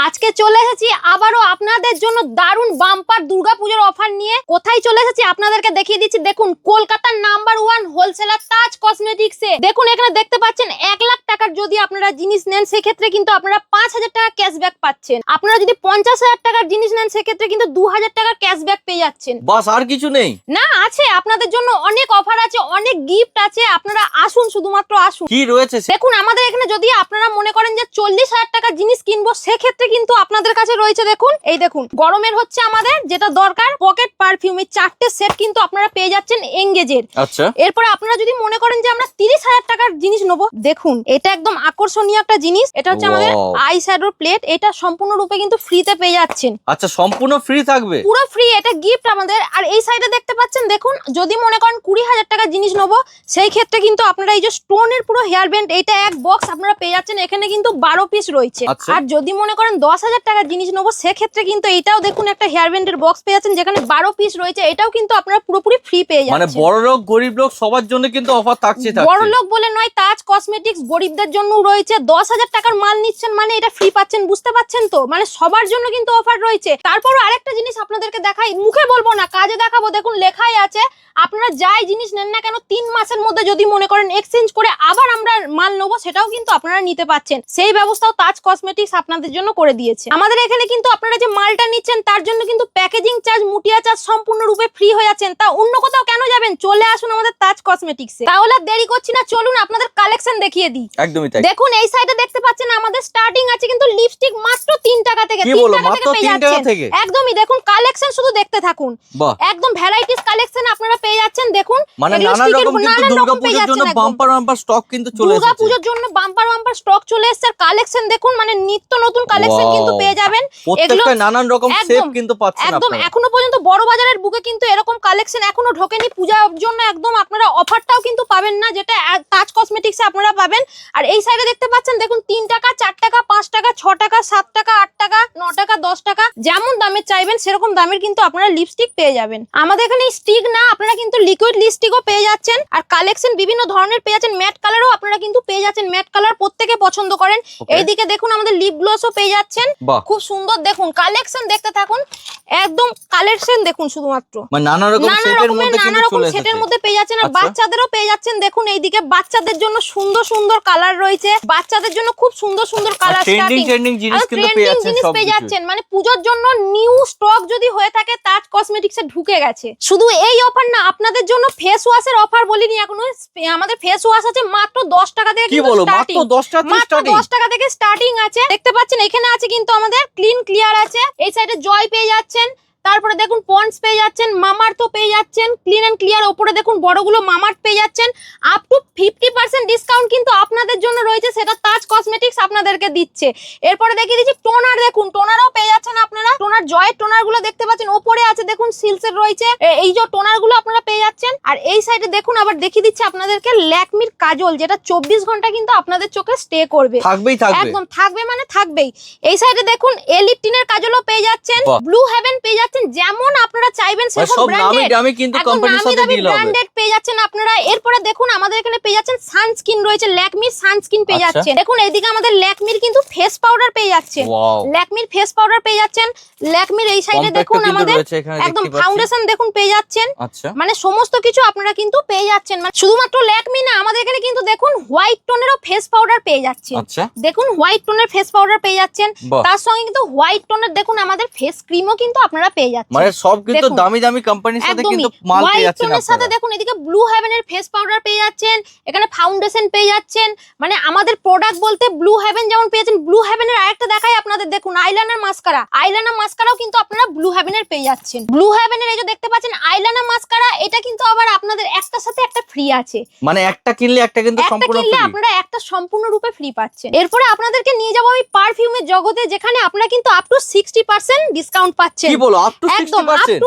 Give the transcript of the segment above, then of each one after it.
আজকে চলে এসেছি আবারও আপনাদের জন্য দারুণ বাম্পার দুর্গাপূজার অফার নিয়ে। কোথায় চলে এসেছি আপনাদেরকে দেখিয়ে দিচ্ছি। দেখুন, কলকাতার নাম্বার 1 হোলসেলার তাজ কসমেটিক্সে দেখুন এখানে দেখতে পাচ্ছেন 1 লাখ টাকার যদি আপনারা জিনিস নেন সেক্ষেত্রে কিন্তু আপনারা 5,000 টাকা ক্যাশব্যাক পাচ্ছেন। আপনারা যদি 50,000 টাকার জিনিস নেন সেক্ষেত্রে কিন্তু 2,000 টাকার ক্যাশব্যাক পেয়ে যাচ্ছেন। বাস আর কিছু নেই? না, আছে আপনাদের জন্য অনেক অফার আছে, অনেক গিফট আছে। আপনারা আসুন, শুধুমাত্র আসুন। কি রয়েছে? দেখুন আমাদের এখানে যদি আপনারা মনে করেন যে 40,000 টাকার জিনিস কিনবো সেক্ষেত্রে কিন্তু আপনাদের কাছে রয়েছে। দেখুন এই দেখুন গরমের হচ্ছে আমাদের যেটা দরকার পকেট পারফিউম, এই 4টে সেট কিন্তু আপনারা পেয়ে যাচ্ছেন এঙ্গেজের। আচ্ছা, এরপরে আপনারা যদি মনে করেন যে আমরা 30,000 টাকার জিনিস নেবো, দেখুন এটা একদম আকর্ষণীয় একটা জিনিস। এটা হচ্ছে আমাদের আই শ্যাডো প্লেট, এটা সম্পূর্ণরূপে কিন্তু ফ্রিতে পেয়ে যাচ্ছেন। আচ্ছা, সম্পূর্ণ ফ্রি থাকবে? পুরো ফ্রি, এটা গিফট আমাদের। আর এই সাইডে দেখতে পাচ্ছেন দেখুন, যদি মনে করেন 20,000 টাকার জিনিস নেবো সেই ক্ষেত্রে কিন্তু আপনারা এই যে স্টোনের পুরো হেয়ার ব্যান্ড, এটা এক বক্স আপনারা পেয়ে যাচ্ছেন। এখানে কিন্তু 12 পিস রয়েছে। আর যদি মনে করেন 10,000 টাকার জিনিস নেবো সেক্ষেত্রে কিন্তু এটাও দেখুন একটা হেয়ার ব্যান্ডের বক্স পেয়ে যাচ্ছেন যেখানে 12 পিস রয়েছে। এটাও কিন্তু আপনারা পুরোপুরি ফ্রি পেয়ে যাচ্ছেন। মানে বড় লোক গরিব লোক সবার জন্য কিন্তু অফার থাকছে। বড় লোক বলে নয়, তাজ কসমেটিক্স গরিবদের জন্যও রয়েছে। 10,000 টাকার মাল নিচ্ছেন মানে এটা ফ্রি পাচ্ছেন, বুঝতে পাচ্ছেন তো? মানে সবার জন্য কিন্তু অফার রয়েছে। তারপরও আরেকটা জিনিস আপনাদেরকে দেখাই, মুখে বলবো না কাজে দেখাবো। দেখুন লেখাই আছে, আপনারা যাই জিনিস নেন না কেন 3 মাসের মধ্যে যদি মনে করেন এক্সচেঞ্জ করে আবার আমরা মাল নেবো সেটাও কিন্তু আপনারা নিতে পাচ্ছেন। সেই ব্যবস্থাও তাজ কসমেটিক্স আপনাদের জন্য করে দিয়েছে। আমাদের এখানে কিন্তু আপনারা যে মালটা নিচ্ছেন তার জন্য কিন্তু প্যাকেজিং চার্জ, মুটিয়া চার্জ সম্পূর্ণরূপে ফ্রি হয়ে যাচ্ছেন। তা অন্য কোথাও কেন যাবেন? চলে আসুন আমাদের তাজ কসমেটিক্সে। তাহলে দেরি করছি না, চলুন আপনাদের কালেকশন দেখিয়ে দিই। একদমই তাই। দেখুন এই সাইডে দেখতে পাচ্ছেন আমাদের স্টার্টিং আছে কিন্তু লিপস্টিক মাত্র 3 টাকা থেকে। 3 টাকা থেকে পেয়ে যাচ্ছেন। একদমই দেখুন কালেকশন শুধু দেখতে থাকুন। একদম ভ্যারাইটিস কালেকশন আপনারা পেয়ে যাচ্ছেন। দেখুন মানে নানা রকম কিন্তু দুর্গাপূজার জন্য বাম্পার বাম্পার স্টক কিন্তু চলে এসেছে। দুর্গাপূজার জন্য বাম্পার বাম্পার স্টক চলে এসেছে। কালেকশন দেখুন, মানে নিত্য নতুন কালেকশন কিন্তু পেয়ে যাবেন। প্রত্যেকটা নানান রকম শেপ কিন্তু পাচ্ছেন আপনারা। একদম এখনো পর্যন্ত বড় বাজারের বুকে কিন্তু এরকম কালেকশন এখনো ঢোকেনি। পূজার জন্য একদম আপনারা অফারটাও কিন্তু পাবেন না যেটা তাজ কসমেটিক্সে আপনারা পাবেন। আর এই সাইডে দেখতে পাচ্ছেন দেখুন 3 টাকা, 4 টাকা, 5 টাকা, 6 টাকা, 7 টাকা, 8 টাকা, 9 টাকা, 10 টাকা, যেমন দামের চাইবেন সেরকম দামের কিন্তু আপনারা লিপস্টিক পেয়ে যাবেন। আমাদের এখানে স্টিক না, আপনারা কিন্তু লিকুইড লিপস্টিকও পেয়ে যাচ্ছেন। আর কালেকশন বিভিন্ন ধরনের পেয়ে যাচ্ছেন। ম্যাট কালারও আপনারা কিন্তু পেয়ে যাচ্ছেন। ম্যাট কালার প্রত্যেকে পছন্দ করেন। এইদিকে দেখুন আমাদের লিপ গ্লসও পেয়ে যাচ্ছেন। খুব সুন্দর দেখুন কালেকশন দেখতে থাকুন। একদম কালেকশন দেখুন শুধুমাত্র নানা রকম সেটের মধ্যে পেয়ে যাচ্ছেন। আর বাচ্চাদেরও পেয়ে যাচ্ছেন। দেখুন এইদিকে বাচ্চাদের জন্য সুন্দর সুন্দর কালার রয়েছে। বাচ্চাদের জন্য খুব সুন্দর সুন্দর কালার, ট্রেন্ডিং জিনিস কিন্তু পেয়ে যাচ্ছেন। মানে পূজোর জন্য নিউ স্টক যদি হয়ে থাকে তাজ কসমেটিক্সে ঢুকে গেছে। শুধু এই অফার না, আপনাদের জন্য ফেস ওয়াশের অফার বলিনি এখনো। আমাদের ফেস ওয়াশ আছে মাত্র 10 টাকা থেকে। কি বলো? মাত্র 10 টাকা থেকে স্টার্টিং আছে। দেখতে পাচ্ছেন এখানে আছে কিন্তু আমাদের ক্লিন ক্লিয়ার আছে। এই সাইডে জয় পেয়ে যাচ্ছেন। তারপরে দেখুন পন্ডস পেয়ে যাচ্ছেন, মামাআর্থ পেয়ে যাচ্ছেন, ক্লিন এন্ড ক্লিয়ার ওপরে দেখুন বড়গুলো মামাআর্থ পেয়ে যাচ্ছেন। আপ টু 50% ডিসকাউন্ট কিন্তু আপনাদের জন্য রয়েছে, সেটা তাজ কসমেটিক্স আপনাদেরকে দিচ্ছে। এরপরে দেখিয়ে দিচ্ছি টোনার। দেখুন টোনারও পেয়ে যাচ্ছেন আপনারা। টোনার জয়ের টোনার গুলো দেখতে পাচ্ছেন ওপরে আছে দেখুন সিলসের রয়েছে। এই যে টোনার গুলো আপনারা পেয়ে যাচ্ছেন। আর এই সাইডে দেখুন আবার দেখিয়ে দিচ্ছি আপনাদেরকে ল্যাকমির কাজল, যেটা 24 ঘন্টা কিন্তু আপনাদের চোখে স্টে করবে। একদম থাকবে মানে থাকবেই। এই সাইডে দেখুন এলিপটিনের কাজলও পেয়ে যাচ্ছেন। ব্লু হেভেন পেয়ে যাচ্ছেন। যেমন আপনারা চাইবেন সেরকম ব্র্যান্ডেড পেয়ে যাচ্ছেন আপনারা। এরপরে দেখুন আমাদের এখানে পেয়ে যাচ্ছেন সানস্ক্রিন রয়েছে, ল্যাকমির সানস্ক্রিন পেয়ে যাচ্ছেন। দেখুন এইদিকে আমাদের ল্যাকমির কিন্তু ফেস পাউডার পেয়ে যাচ্ছেন। ল্যাকমির ফেস পাউডার পেয়ে যাচ্ছেন। ল্যাকমির এই সাইডে দেখুন আমাদের একদম ফাউন্ডেশন দেখুন পেয়ে যাচ্ছেন। মানে সমস্ত কিছু আপনারা কিন্তু পেয়ে যাচ্ছেন। মানে শুধুমাত্র ল্যাকমি না, আমাদের এখানে কিন্তু দেখুন হোয়াইট টোনেরও ফেস পাউডার পেয়ে যাচ্ছেন। দেখুন হোয়াইট টোনের ফেস পাউডার পেয়ে যাচ্ছেন। তার সঙ্গে কিন্তু হোয়াইট টোনের দেখুন আমাদের ফেস ক্রিমও কিন্তু আপনারা পেয়ে যাচ্ছেন। মানে সব কিন্তু দামি দামি কোম্পানির সাথে কিন্তু মাল পেয়ে যাচ্ছেন আপনারা। সাথে দেখুন এদিকে ব্লু হেভেনের ফেস পাউডার পেয়ে যাচ্ছেন, এখানে ফাউন্ডেশন পেয়ে যাচ্ছেন। মানে আমাদের প্রোডাক্ট বলতে ব্লু হেভেন যেমন পেয়ে যাচ্ছেন। ব্লু হেভেনের আরেকটা দেখাই আপনাদের, দেখুন আইলাইনার মাস্কারা। আইলাইনার মাস্কারাও কিন্তু আপনারা ব্লু হেভেনের পেয়ে যাচ্ছেন। ব্লু হেভেনের এই যে দেখতে পাচ্ছেন আইলাইনার মাস্কারা, এটা কিন্তু আবার আপনাদের একটার সাথে একটা ফ্রি আছে। মানে একটা কিনলে একটা কিন্তু সম্পূর্ণ ফ্রি। আপনারা একটা সম্পূর্ণরূপে ফ্রি পাচ্ছেন। এরপরে আপনাদেরকে নিয়ে যাব আমি পারফিউমের জগতে, যেখানে আপনারা কিন্তু আপ টু 60% ডিসকাউন্ট পাচ্ছেন। কি বলো? আপ টু 60%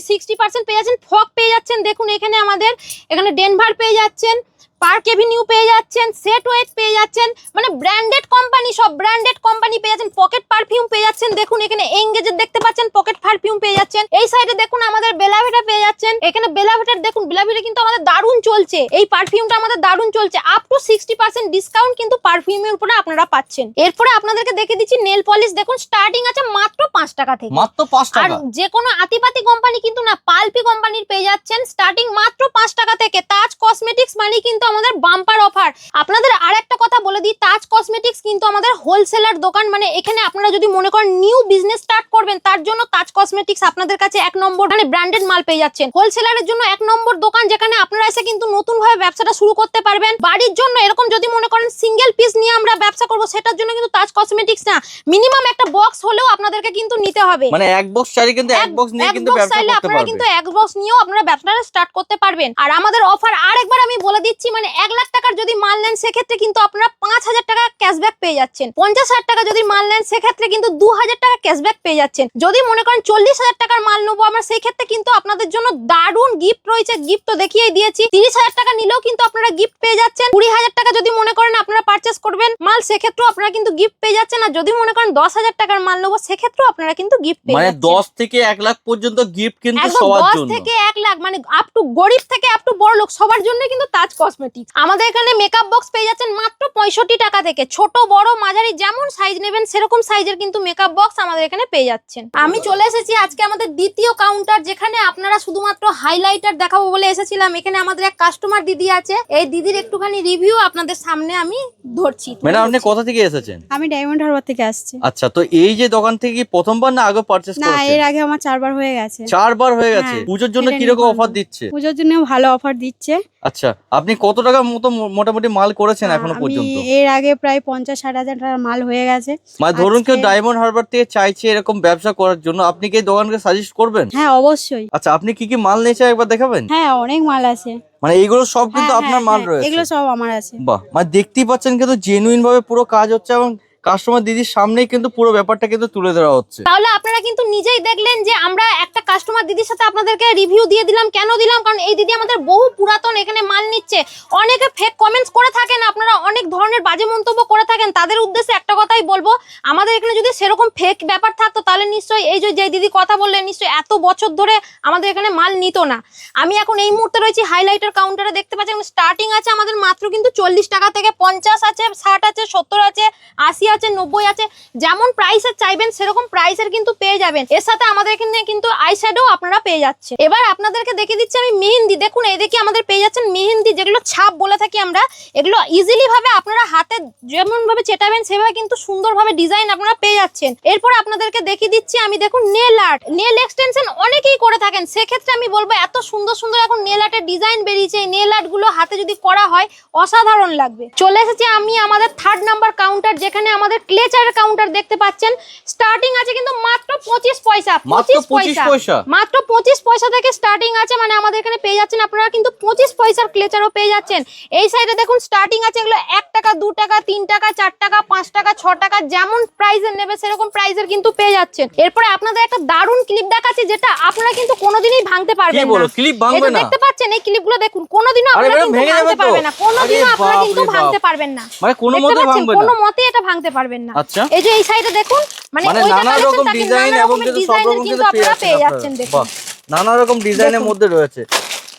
60% পেয়ে যাচ্ছেন। ফগ পেয়ে যাচ্ছেন। দেখুন এখানে আমাদের এখানে ডেনভার পেয়ে যাচ্ছেন। পার্ক এভিনিউ পেয়ে যাচ্ছেন, সেট ওয়েট পেয়ে যাচ্ছেন, মানে ব্র্যান্ডেড কোম্পানি, সব ব্র্যান্ডেড কোম্পানি পেয়ে যাচ্ছেন। পকেট পারফিউম পেয়ে যাচ্ছেন, দেখুন এখানে এঙ্গেজের দেখতে পাচ্ছেন, পকেট পারফিউম পেয়ে যাচ্ছেন। এই সাইডে দেখুন আমাদের বেলাভিটা পেয়ে যাচ্ছেন, এখানে বেলাভিটার দেখুন, বেলাভিটা কিন্তু আমাদের দারুণ চলছে, এই পারফিউমটা আমাদের দারুণ চলছে, আপ টু 60% ডিসকাউন্ট কিন্তু পারফিউমের উপরে আপনারা পাচ্ছেন। এরপরে আপনাদেরকে দেখে দিচ্ছি নেল পলিশ, দেখুন স্টার্টিং আছে মাত্র 5 টাকা থেকে, মাত্র 5 আর টাকা। যে কোনো আতিপাতি কোম্পানি কিন্তু না, পালপি কোম্পানির পেয়ে যাচ্ছেন স্টার্টিং মাত্র 5 টাকা থেকে। তাজ কসমেটিক্স মানে কিন্তু আমাদের বাম্পার অফার। আপনাদের আর একটা কথা বলে দিই, তাজ কসমেটিক্স কিন্তু আমাদের হোলসেলার দোকান, মানে এখানে আপনারা যদি মনে করেন নিউ বিজনেস স্টার্ট করবেন, তার জন্য তাজ কসমেটিক্স আপনাদের কাছে 1 নম্বর, মানে ব্র্যান্ডেড মাল পেয়ে যাচ্ছেন। হোলসেলারের জন্য 1 নম্বর দোকান, যেখানে আপনারা এসে কিন্তু নতুন ভাবে ব্যবসাটা শুরু করতে পারবেন। বাড়ির জন্য এরকম যদি মনে করেন সিঙ্গেল পিস নিয়ে আমরা ব্যবসা করব, সেটার জন্য কিন্তু তাজ কসমেটিক্স না, মিনিমাম একটা বক্স হলেও আপনাদেরকে কিন্তু নিতে হবে। মানে এক বক্স চাইলে কিন্তু এক বক্স নিয়ে কিন্তু ব্যবসা করতে আপনারা পারবেন। কিন্তু এক বক্স নিয়েও আপনারা ব্যবসাটা স্টার্ট করতে পারবেন। আর আমাদের অফার আরেকবার আমি বলে দিচ্ছি, মানে 1 লাখ টাকার যদি মাল নেন সেক্ষেত্রে কিন্তু আপনারা 5,000 টাকা ক্যাশব্যাক পেয়ে যাচ্ছেন। 50,000 টাকা যদি মাল নেন সেক্ষেত্রে কিন্তু 2,000 টাকা ক্যাশব্যাক পেয়ে যাচ্ছেন। যদি মনে করেন 40,000 টাকার মাল নেবো আমরা, সেই ক্ষেত্রে কিন্তু আপনাদের জন্য দারুণ গিফট রয়েছে, গিফট তো দেখিয়েই দিয়েছি। 30,000 টাকা নিলেও কিন্তু আপনারা গিফট পেয়ে যাচ্ছেন। 20,000 টাকা যদি মনে করেন আপনারা পারচেস করবেন মাল, সেক্ষেত্রেও আপনারা কিন্তু গিফট পেয়ে যাচ্ছেন। আর যদি মনে করেন 10,000 টাকার মাল নেবো, সেক্ষেত্রেও আপনারা কিন্তু গিফট পেয়ে মানে যাচ্ছেন। 10 থেকে 1 লাখ পর্যন্ত গিফট কিন্তু একদম সবার 10 জন্য। থেকে 1 লাখ, মানে আপ টু গরিব থেকে আপ টু বড় লোক সবার জন্য কিন্তু তাজ কসমেটিক্স। আমাদের এখানে মেকআপ বক্স পেয়ে যাচ্ছেন মাত্র 65 টাকা থেকে। ছোট বড় মাঝারি যেমন সাইজ নেবেন সেরকম সাইজের কিন্তু মেকআপ বক্স আমাদের এখানে পেয়ে যাচ্ছেন। আমি চলে এসেছি আজকে আমাদের দ্বিতীয় কাউন্টার, যেখানে আপনারা শুধুমাত্র হাইলাইটার দেখাবো বলে এসেছিলাম। এখানে আমাদের এক কাস্টমার দিদি আছে, এই দিদির একটুখানি রিভিউ আপনাদের সামনে আমি ধরছি। ম্যাডাম আপনি কোথা থেকে এসেছেন? আমি ডায়মন্ড হারবার থেকে আসছি। আচ্ছা, তো এই যে দোকান থেকে কি প্রথমবার না আগে পারচেজ না, করেছেন? এর আগে আমার 4 বার হয়ে গেছে। 4 বার হয়ে গেছে। হ্যাঁ, পূজোর জন্য এটা কি রকম নিয়ে অফার বলবো। দিচ্ছে? পূজোর জন্য ভালো অফার দিচ্ছে। আচ্ছা, আপনি কত টাকা মতো মোটামুটি মাল করেছেন এখনো আমি পর্যন্ত? এর আগে প্রায় 50-60 হাজার টাকার মাল হয়ে গেছে। মানে ধরুন কেউ আজকে- ডায়মন্ড হারবার থেকে চাইছে এরকম ব্যবসা করার জন্য, আপনি কি এই দোকানকে সাজেস্ট করবেন? হ্যাঁ অবশ্যই। আচ্ছা, আপনি কি কি মাল নিয়েছেন একবার দেখাবেন? হ্যাঁ অনেক মাল আছে। মানে এইগুলো সব কিন্তু হ্যাঁ, আপনার হ্যাঁ, মাল হ্যাঁ, রয়েছে? এগুলো সব আমার আছে। বাহ, মানে দেখতেই পাচ্ছেন কিন্তু জেনুইন ভাবে পুরো কাজ হচ্ছে এবং কাস্টমার দিদির সামনেই কিন্তু পুরো ব্যাপারটা কিন্তু তুলে ধরা হচ্ছে। তাহলে আপনারা কিন্তু নিজেই দেখলেন যে আমরা একটা কাস্টমার দিদির সাথে আপনাদেরকে রিভিউ দিয়ে দিলাম। কেন দিলাম? কারণ এই দিদি আমাদের বহু পুরাতন এখানে মাল নিচ্ছে। অনেকে ফেক কমেন্টস করে থাকেন, আপনারা অনেক ধরনের বাজে মন্তব্য করে থাকেন, তাদের উদ্দেশ্যে একটা কথাই বলবো, আমাদের এখানে যদি সেরকম ফেক ব্যাপার থাকতো তাহলে নিশ্চয়ই এই যে দিদি কথা বললেন, নিশ্চয়ই এত বছর ধরে আমাদের এখানে মাল নিত না। আমি এখন এই মুহূর্তে রয়েছি হাইলাইটার কাউন্টারে, দেখতে পাচ্ছেন স্টার্টিং আছে আমাদের মাত্র কিন্তু 40 টাকা থেকে, 50 আছে, 60 আছে, 70 আছে, 80 আছে, 90 আছে। যেমন প্রাইসের চাইবেন সেরকম প্রাইসের কিন্তু পেয়ে যাবেন। এর সাথে আমাদের এখানে কিন্তু আই শ্যাডো আপনারা পেয়ে যাচ্ছে। এবার আপনাদেরকে দেখিয়ে দিচ্ছি আমি মেহেন্দি। দেখুন এই দেখি আমাদের পেয়ে যাচ্ছেন মেহেন্দি, যেগুলো ছাপ বলে থাকি আমরা। এগুলো ইজিলি ভাবে আপনারা হাতে যেমন ভাবে চেটাবেন সেভাবে কিন্তু সুন্দরভাবে ডিজাইন আপনারা পেয়ে যাচ্ছেন। এরপর আপনাদেরকে দেখিয়ে দিচ্ছি আমি, দেখুন নেল আর্ট, নেল এক্সটেনশন অনেকেই করে থাকেন, সেক্ষেত্রে আমি বলবো এত সুন্দর সুন্দর এখন নেল আর্টের ডিজাইন বেরিয়েছে, এই নেল আর্ট গুলো হাতে যদি করা হয় অসাধারণ লাগবে। চলে এসেছি আমি আমাদের 3rd নাম্বার কাউন্টার, যেখানে আমাদের ক্লেচারের কাউন্টার দেখতে পাচ্ছেন। স্টার্টিং আছে কিন্তু মাত্র 25 পয়সা, মাত্র 25 পয়সা, মাত্র 25 পয়সা থেকে স্টার্টিং আছে। মানে আমাদের এখানে পেয়ে যাচ্ছেন আপনারা কিন্তু 25 পয়সার ক্লেচারও পেয়ে যাচ্ছেন। এই সাইডে দেখুন স্টার্টিং আছে এগুলো 1 টাকা, 2 টাকা, 3 টাকা, 4 টাকা, 5 টাকা, 6 টাকা, যেমন প্রাইসের নেবে সেরকম প্রাইসের কিন্তু পেয়ে যাচ্ছেন। এরপরে আপনাদের একটা দারুণ ক্লিপ দেখাচ্ছি, যেটা আপনারা কিন্তু কোনোদিনই ভাঙতে কি পারবেন বলো না। ক্লিপ এই ভাঙবে যে না? দেখতে পাচ্ছেন এই ক্লিপগুলো দেখুন, কোনোদিনও আরে আপনারা ম্যাডাম কিন্তু ভেঙে যাবে ভাঙতে তো? পারবেন না, কোনোদিনও আরে আপনারা বাপ কিন্তু রে বাপ। ভাঙতে পারবেন না। মানে কোনো দেখতে মতে পাচ্ছেন? ভাঙবে কোনো না? মতেই এটা ভাঙতে পারবেন না। আচ্ছা, এই যে এই সাইডে দেখুন, মানে মানে ওইটা নানা collection রকম থাকে, ডিজাইন নানা এবং রকমের কিন্তু সব ডিজাইনের রকম কিন্তু কিন্তু আপনারা পেয়ে পেয়ে যাচ্ছেন। যাচ্ছেন। দেখুন বাহ, নানা রকম ডিজাইনের দেখুন। মধ্যে রয়েছে,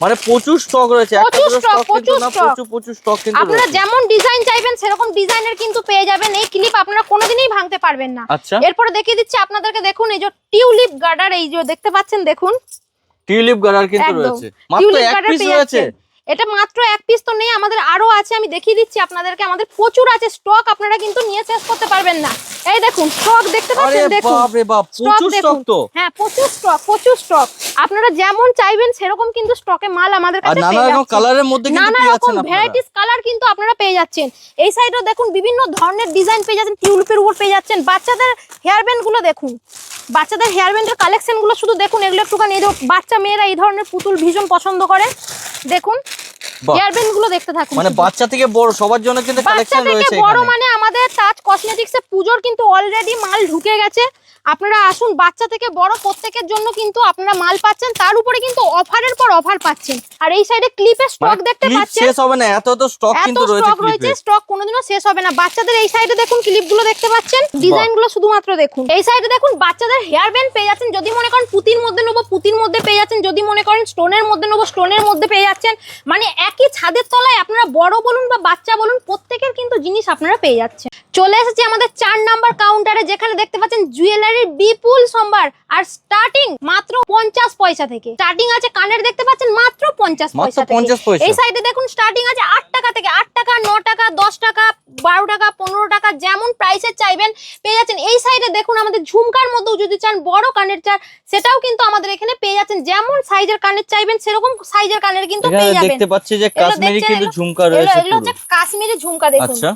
মানে প্রচুর স্টক রয়েছে। একটা প্রচুর দুটো stock, stock কিন্তু না, প্রচুর প্রচুর স্টক কিন্তু আপনারা রয়েছে। যেমন ডিজাইন চাইবেন সেরকম ডিজাইনের কিন্তু পেয়ে যাবেন। এই ক্লিপ আপনারা কোনোদিনই ভাঙতে পারবেন না। আচ্ছা, এরপরে দেখিয়ে দিচ্ছি আপনাদেরকে, দেখুন এই যে টিউলিপ গার্ডার, এই যে দেখতে পাচ্ছেন, দেখুন টিউলিপ গার্ডার কিন্তু একদম রয়েছে, মাত্র টিউলিপ এক গার্ডার পিস পেয়ে রয়েছে। যাচ্ছেন। এটা মাত্র এক পিস তো নেই, আমাদের আরো আছে, আমি দেখিয়ে দিচ্ছি আপনাদেরকে। আমাদের প্রচুর আছে স্টক, আপনারা কিন্তু নিয়ে শেষ করতে পারবেন না। এই দেখুন স্টক দেখতে আরে পাচ্ছেন, দেখুন বাপ রে বাপ, স্টক প্রচুর দেখুন। স্টক তো। হ্যাঁ প্রচুর স্টক, প্রচুর স্টক। আপনারা যেমন চাইবেন সেরকম কিন্তু স্টকে মাল আমাদের আর কাছে নানা পেয়ে রকম যাচ্ছেন। কালারের মধ্যে কিন্তু নানা পেয়ে রকম যাচ্ছেন আপনারা। ভ্যারাইটিস কালার কিন্তু আপনারা পেয়ে যাচ্ছেন। এই সাইডেও দেখুন বিভিন্ন ধরনের ডিজাইন পেয়ে যাচ্ছেন, টিউলিপের উপর পেয়ে যাচ্ছেন। বাচ্চাদের হেয়ার ব্যান্ড গুলো দেখুন, বাচ্চাদের হেয়ার ব্যান্ডের কালেকশন গুলো শুধু দেখুন, এগুলো একটুখানি এই যে বাচ্চা মেয়েরা এই ধরনের পুতুল ভীষণ পছন্দ করে। দেখুন বাহ। হেয়ার ব্যান্ড গুলো দেখতে থাকুন মানে শুধু। বাচ্চা থেকে বড় সবার জন্য কিন্তু বাচ্চা কালেকশন থেকে রয়েছে বড় এখানে। মানে আমাদের তাজ কসমেটিক্স এ পুজোর কিন্তু অলরেডি মাল ঢুকে গেছে। আপনারা আসুন, বাচ্চা থেকে বড় প্রত্যেকের জন্য কিন্তু আপনারা মাল পাচ্ছেন, তার উপরে কিন্তু অফারের পর অফার পাচ্ছেন। আর এই সাইডে ক্লিপের স্টক দেখতে ক্লিপ পাচ্ছেন, শেষ হবে না, এত স্টক এত কিন্তু রয়েছে স্টক রয়েছে, ক্লিপে। স্টক কোনোদিনও শেষ হবে না। বাচ্চাদের এই সাইডে দেখুন ক্লিপ গুলো দেখতে পাচ্ছেন, ডিজাইন গুলো শুধুমাত্র দেখুন। এই সাইডে দেখুন বাচ্চাদের হেয়ার ব্যান্ড পেয়ে যাচ্ছেন, যদি মনে করেন পুঁতির মধ্যে নেবো পুঁতির মধ্যে পেয়ে যাচ্ছেন, যদি মনে করেন স্টোনের মধ্যে নেবো স্টোনের মধ্যে পেয়ে যাচ্ছেন। মানে একই ছাদের তলায় আপনারা বড় বলুন বা বাচ্চা বলুন প্রত্যেকের কিন্তু জিনিস আপনারা পেয়ে যাচ্ছেন। চলে এসেছি আমাদের 4 নাম্বার কাউন্টারে, যেখানে দেখতে পাচ্ছেন জুয়েলারির বিপুল সম্ভার। আর স্টার্টিং মাত্র 50 পয়সা থেকে স্টার্টিং আছে। কানের দেখতে পাচ্ছেন মাত্র 50 মাত্র পয়সা 50 থেকে। পয়সা। এই সাইডে দেখুন স্টার্টিং আছে 8 টাকা থেকে, 8 টাকা, 9 টাকা, 10 টাকা, 12 টাকা, 15 টাকা, যেমন প্রাইসের চাইবেন পেয়ে যাচ্ছেন। এই সাইডে দেখুন আমাদের ঝুমকার মধ্যেও যদি চান বড় কানের চান, সেটাও কিন্তু আমাদের এখানে পেয়ে যাচ্ছেন। যেমন সাইজের কানের চাইবেন সেরকম সাইজের কানের কিন্তু এখানে পেয়ে যাবেন। দেখতে পাচ্ছি যে এগুলো কাশ্মীরি দেখছেন, কিন্তু এগুলো- ঝুমকা রয়েছে এগুলো হচ্ছে পুরো। কাশ্মীরি ঝুমকা দেখুন। আচ্ছা।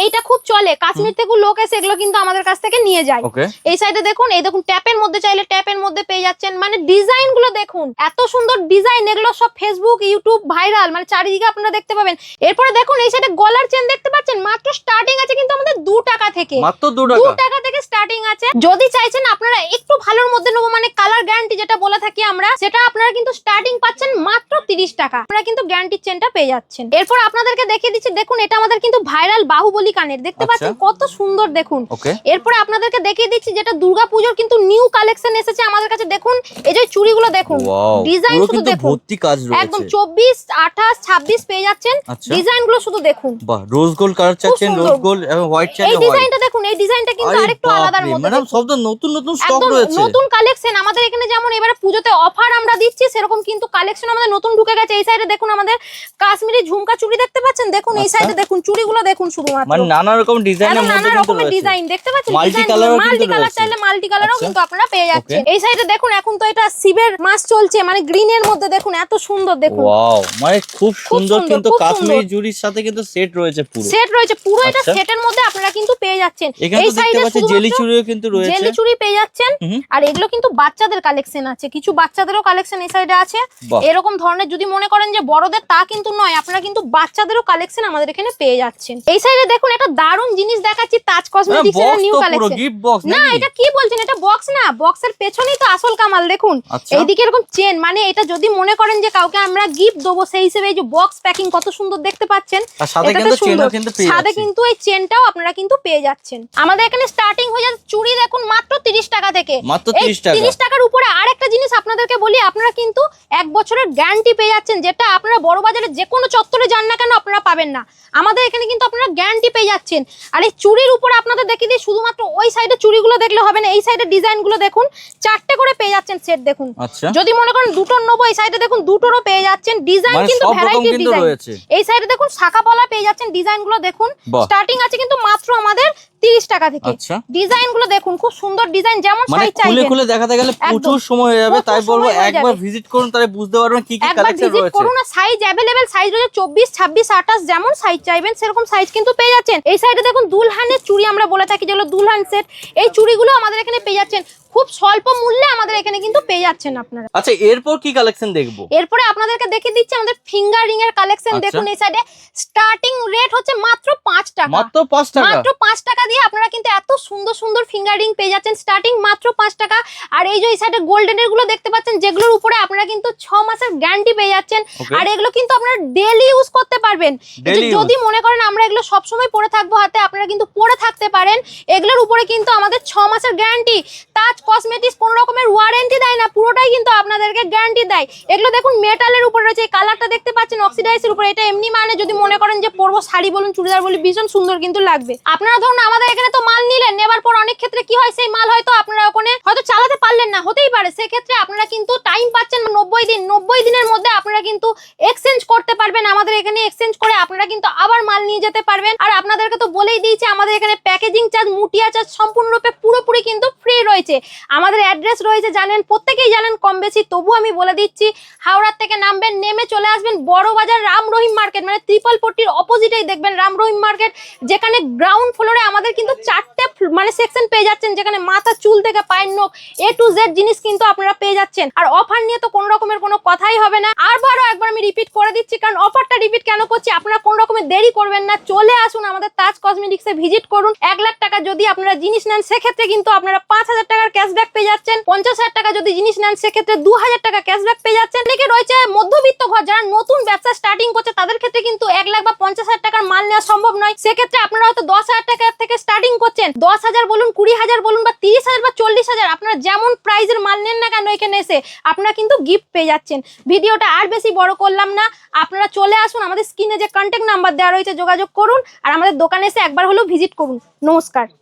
এইটা খুব চলে, কাশ্মীর থেকে লোক এসে এগুলো কিন্তু আমাদের কাছ থেকে নিয়ে যায়। ওকে। এই সাইডে দেখুন, এই দেখুন ট্যাপের মধ্যে চাইলে ট্যাপের মধ্যে পেয়ে যাচ্ছেন। মানে ডিজাইন গুলো দেখুন, এত সুন্দর ডিজাইন, এগুলো সব ফেসবুক ইউটিউব ভাইরাল, মানে চারিদিকে আপনারা দেখতে পাবেন। এরপরে দেখুন এই সাইডে গলার চেন দেখতে পাচ্ছেন, মাত্র স্টার্টিং আছে কিন্তু আমাদের 2 টাকা থেকে, মাত্র 2 2 টাকা। টাকা থেকে স্টার্টিং আছে। যদি চাইছেন আপনারা একটু ভালোর মধ্যে নেবো, মানে কালার গ্যারান্টি যেটা বলে থাকি আমরা, সেটা আপনারা কিন্তু স্টার্টিং পাচ্ছেন মাত্র 30 টাকা। আপনারা কিন্তু গ্যারান্টির চেনটা পেয়ে যাচ্ছেন। এরপর আপনাদেরকে দেখিয়ে দিচ্ছি, দেখুন এটা আমাদের কিন্তু ভাইরাল বাহুবলী কানের দেখতে আচ্ছা। পাচ্ছেন, কত সুন্দর দেখুন। ওকে। এরপরে আপনাদেরকে দেখিয়ে দিচ্ছি যেটা দুর্গাপূজার কিন্তু নিউ কালেকশন এসেছে আমাদের কাছে। দেখুন এই যে চুড়িগুলো দেখুন, ওয়াও, ডিজাইন পুরো শুধু কিন্তু দেখুন, ভর্তি কাজ একদম রয়েছে। 24, 28, 26 পেয়ে যাচ্ছেন। আচ্ছা। ডিজাইন গুলো শুধু দেখুন, বাহ, রোজ গোল্ড কালার চাচ্ছেন, সুন্দর। রোজ গোল্ড এবং হোয়াইট এই চাইলে হোয়াইট। ডিজাইনটা দেখুন, এই ডিজাইনটা কিন্তু আরেকটু আলাদার মধ্যে। ম্যাডাম দেখুন। সব তো নতুন নতুন স্টক একদম রয়েছে। নতুন কালেকশন আমাদের এখানে, যেমন এবারে পুজোতে অফার আমরা দিচ্ছি সেরকম কিন্তু কালেকশন আমাদের নতুন ঢুকে গেছে। এই সাইডে দেখুন আমাদের কাশ্মীরি ঝুমকা চুড়ি দেখতে পাচ্ছেন, দেখুন এই আচ্ছা। সাইডে দেখুন চুড়িগুলো দেখুন শুধুমাত্র। মানে নানা রকম ডিজাইনের একদম মধ্যে নানা কিন্তু রকমের রয়েছে। ডিজাইন দেখতে পাচ্ছেন, মাল্টি কালারও কিন্তু মাল্টি কালার রয়েছে। চাইলে মাল্টি কালারও আচ্ছা। কিন্তু আপনারা পেয়ে যাচ্ছেন। Okay. এই সাইডে দেখুন এখন তো এটা শিবের মাস চলছে, মানে গ্রিন এর মধ্যে দেখুন এত সুন্দর দেখুন ওয়াও, মানে খুব সুন্দর সুন্দর, কিন্তু খুব কাশ্মীরি সুন্দর। জুড়ির সাথে কিন্তু সেট রয়েছে পুরো। সেট রয়েছে পুরো, এটা আচ্ছা। সেটের মধ্যে আপনারা কিন্তু পেয়ে যাচ্ছেন। এখানে এই তো দেখতে সাইডে পাচ্ছি জেলি চুড়িও কিন্তু রয়েছে। জেলি চুড়ি পেয়ে যাচ্ছেন। হুম। আর এগুলো কিন্তু বাচ্চাদের কালেকশন আছে, কিছু বাচ্চাদেরও কালেকশন এই সাইডে আছে। বাহ। এরকম ধরনের যদি মনে করেন যে বড়দের, তা কিন্তু নয়, আপনারা কিন্তু বাচ্চাদেরও কালেকশন আমাদের এখানে পেয়ে যাচ্ছেন। এই সাইডে দেখুন একটা দারুণ জিনিস দেখাচ্ছি, তাজ কসমেটিক্স এর বক্স নিউ তো পুরো কালেকশন। গিফট বক্স না, নাকি? এটা কি বলছেন, এটা বক্স না, বক্সের পেছনেই তো আসল কামাল। দেখুন আচ্ছা। এইদিকে এরকম চেন, মানে এটা যদি মনে করেন যে কাউকে আমরা গিফট দেবো সেই হিসেবে এই যে বক্স প্যাকিং কত সুন্দর দেখতে পাচ্ছেন। আর সাথে এটাতে কিন্তু চেনও সুন্দর। কিন্তু পেয়ে সাথে যাচ্ছি। কিন্তু এই চেনটাও আপনারা কিন্তু পেয়ে যাচ্ছেন। আমাদের এখানে স্টার্টিং হয়ে যাচ্ছে চুড়ি দেখুন মাত্র 30 টাকা থেকে। মাত্র এই 30 টাকা। 30 টাকার উপরে আরেকটা জিনিস আপনাদেরকে বলি, আপনারা কিন্তু 1 বছরের গ্যারান্টি পেয়ে যাচ্ছেন, যেটা আপনারা বড় বাজারে যে কোনো চত্বরে যান না কেন আপনারা পাবেন না। আমাদের এখানে কিন্তু আপনারা গ্যারান্টি পেয়ে যাচ্ছেন। আর এই চুড়ির উপরে আপনাদের দেখিয়ে দিই, শুধুমাত্র ওই সাইডে চুড়িগুলো দেখলে হবে না, এই সাইডে ডিজাইনগুলো দেখুন, 4টে করে পেয়ে যাচ্ছেন সেট দেখুন। আচ্ছা। যদি মনে করেন দুটোর নেবো, এই সাইডে দেখুন দুটোরও পেয়ে যাচ্ছেন। ডিজাইন মানে কিন্তু সব রকম ভ্যারাইটি কিন্তু ডিজাইন রয়েছে। এই সাইডে দেখুন শাখা পলা পেয়ে যাচ্ছেন, ডিজাইনগুলো দেখুন। বাহ। স্টার্টিং আছে কিন্তু মাত্র আমাদের 30 টাকা থেকে। আচ্ছা। ডিজাইনগুলো দেখুন, খুব সুন্দর ডিজাইন, যেমন মানে সাইজ খুলে চাইবেন। খুলে দেখাতে গেলে একদম। প্রচুর সময় হয়ে যাবে, প্রচুর তাই বলবো সময় হয়ে একবার যাবে। ভিজিট করুন, তাহলে বুঝতে পারবেন কি কি একবার কালেকশন ভিজিট রয়েছে। করুন, না সাইজ অ্যাভেলেবেল সাইজ রয়েছে 24, 26, 28, যেমন সাইজ চাইবেন সেরকম সাইজ কিন্তু পেয়ে যাচ্ছেন। এই সাইডে দেখুন দুলহানের চুড়ি আমরা বলে থাকি, যেগুলো দুলহান সেট, এই চুড়িগুলো আমাদের এখানে পেয়ে যাচ্ছেন খুব স্বল্প মূল্যে, আমাদের এখানে কিন্তু পেয়ে যাচ্ছেন আপনারা। আচ্ছা, এরপর কি কালেকশন দেখবো? এরপরে আপনাদেরকে দেখিয়ে দিচ্ছি আমাদের ফিঙ্গার রিং এর কালেকশন। আচ্ছা। দেখুন এই সাইডে স্টার্টিং রেট হচ্ছে মাত্র 5 টাকা। মাত্র 5 টাকা। মাত্র 5 টাকা দিয়ে আপনারা কিন্তু এত সুন্দর সুন্দর ফিঙ্গার রিং পেয়ে যাচ্ছেন, স্টার্টিং মাত্র 5 টাকা। আর এই যে এই সাইডে গোল্ডেনের গুলো দেখতে পাচ্ছেন, যেগুলোর উপরে আপনারা কিন্তু 6 মাসের গ্যারান্টি পেয়ে যাচ্ছেন। Okay. আর এগুলো কিন্তু আপনারা ডেইলি ইউজ করতে পারবেন। এই যে Daily যদি মনে করেন আমরা এগুলো সব সময় পরে থাকবো হাতে, আপনারা কিন্তু পরে থাকতে পারেন। এগুলোর উপরে কিন্তু আমাদের 6 মাসের গ্যারান্টি। তাজ কসমেটিক্স কোনো রকমের ওয়ারেন্টি দেয় না, পুরোটাই কিন্তু আপনাদেরকে গ্যারান্টি দেয়। এগুলো দেখুন মেটালের উপরে রয়েছে, এই কালারটা দেখতে পাচ্ছেন অক্সিডাইজের উপরে। এটা এমনি মানে যদি মনে করেন যে পরবো শাড়ি বলুন চুড়িদার বলুন, ভীষণ সুন্দর কিন্তু লাগবে। আপনারা ধরুন আমাদের এখানে তো মাল নিলেন, নেবার পর অনেক ক্ষেত্রে কি হয়, সেই মাল হয়তো আপনারা ওখানে হয়তো চালাতে পারলেন না, হতেই পারে। সেক্ষেত্রে আপনারা কিন্তু টাইম পাচ্ছেন 90 দিন। 90 দিনের মধ্যে আপনারা কিন্তু এক্সচেঞ্জ করতে পারবেন। আমাদের এখানে এক্সচেঞ্জ করে আপনারা কিন্তু আবার মাল নিয়ে যেতে পারবেন। আর আপনাদেরকে তো বলেই দিয়েছি আমাদের এখানে প্যাকেজিং চার্জ, মুটিয়া চার্জ সম্পূর্ণরূপে পুরোপুরি কিন্তু ফ্রি রয়েছে। রয়েছে। আমাদের অ্যাড্রেস রয়েছে জানেন, প্রত্যেকেই জানেন কম বেশি, তবু আমি বলে দিচ্ছি। হাওড়ার থেকে নামবেন, নেমে চলে আসবেন বড় বাজার রাম রহিম মার্কেট, মানে ত্রিপল পট্টির অপোজিটেই দেখবেন রাম রহিম মার্কেট, যেখানে গ্রাউন্ড ফ্লোরে আমাদের কিন্তু 4টে মানে সেকশন পেয়ে যাচ্ছেন, যেখানে মাথা চুল থেকে পায়ের নখ A to Z জিনিস কিন্তু আপনারা পেয়ে যাচ্ছেন। আর অফার নিয়ে তো কোনো রকমের কোনো কথাই হবে না। আরবারও একবার আমি রিপিট করে দিচ্ছি, কারণ অফারটা রিপিট কেন করছি, আপনারা কোনো রকমের দেরি করবেন না, চলে আসুন আমাদের তাজ কসমেটিক্সে ভিজিট করুন। 1 লাখ টাকা যদি আপনারা জিনিস নেন সেক্ষেত্রে কিন্তু আপনারা 5,000 টাকার ক্যাশব্যাক পেয়ে যাচ্ছেন। 50,000 টাকা যদি জিনিস নেন সেক্ষেত্রে 2,000 টাকা ক্যাশব্যাক পেয়ে যাচ্ছেন। এদিকে রয়েছে মধ্যবিত্ত ঘর, যারা নতুন ব্যবসা স্টার্টিং করছে তাদের ক্ষেত্রে কিন্তু 1 লাখ বা 50,000 টাকার মাল নেওয়া সম্ভব নয়। সেক্ষেত্রে আপনারা হয়তো 10,000 টাকা থেকে স্টার্টিং করছেন, 10,000 বলুন, 20,000 বলুন, বা 30,000 বা 40,000, আপনারা যেমন প্রাইজের মাল নেন না কেন এখানে এসে আপনারা কিন্তু গিফট পেয়ে যাচ্ছেন। ভিডিওটা আর বেশি বড় করলাম না, আপনারা চলে আসুন, আমাদের স্ক্রিনে যে কন্ট্যাক্ট নাম্বার দেওয়া রয়েছে যোগাযোগ করুন, আর আমাদের দোকানে এসে একবার হলেও ভিজিট করুন। নমস্কার।